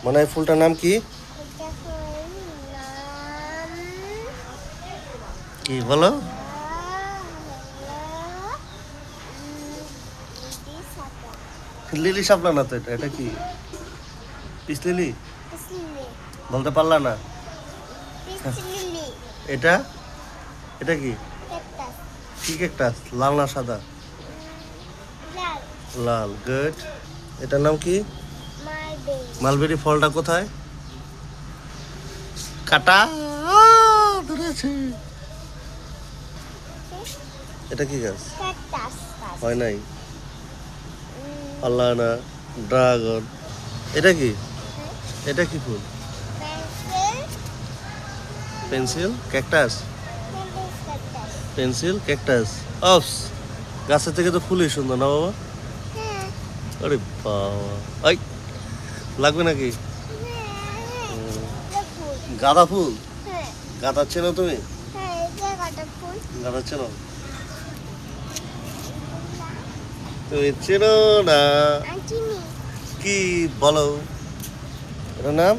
মানে এই ফুলটার নাম কি? এটা ফুল নাম কি বলো? লিলি শাপলা না তো, এটা কি পিস লিলি? বলতে পারলা না? এটা এটা কি? কি ক্যাকটাস? লাল না সাদা? লাল। গুড। এটার নাম কি? মালবেরি। ফলটা কোথায়? কাটা ধরেছে। এটা কি গাছ? হয় নাই। আল্লাহ না। ড্রাগন। এটা কি? এটা কি ফুল? Pencil cactus. Pencil cactus. অফস। গাছের থেকে তো ফুলই সুন্দর না বাবা? আরে বাবা, এই লাগবে নাকি? গাঁদা ফুল। গাঁদা চেনো তুমি? গাঁদা চেনো? তুমি চেনো না? কি বলো এটার নাম?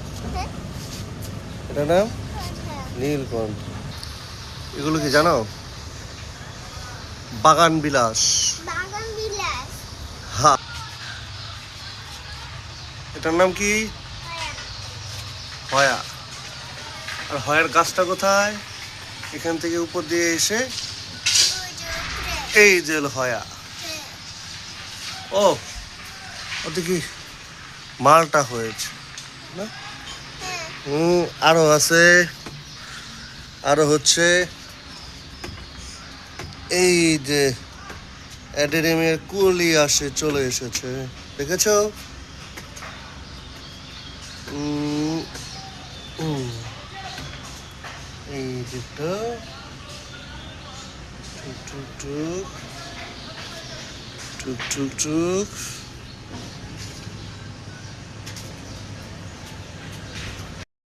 এটার নাম নীলকণ্ঠ। এগুলো কি জানো? বাগান বিলাস। হ্যাঁ। এটার নাম কি? হয়া। আর হয়ার গাছটা কোথায়? এখান থেকে উপর দিয়ে এসে এই যে হলো হয়া। ও ওতে কি মালটা হয়েছে না? আরো আছে। আরো হচ্ছে এই যে অ্যাডেনিয়ামের কুলি আসে, চলে এসেছে, দেখেছো? এই যেটা টুক টুক টুক টুক টুক টুক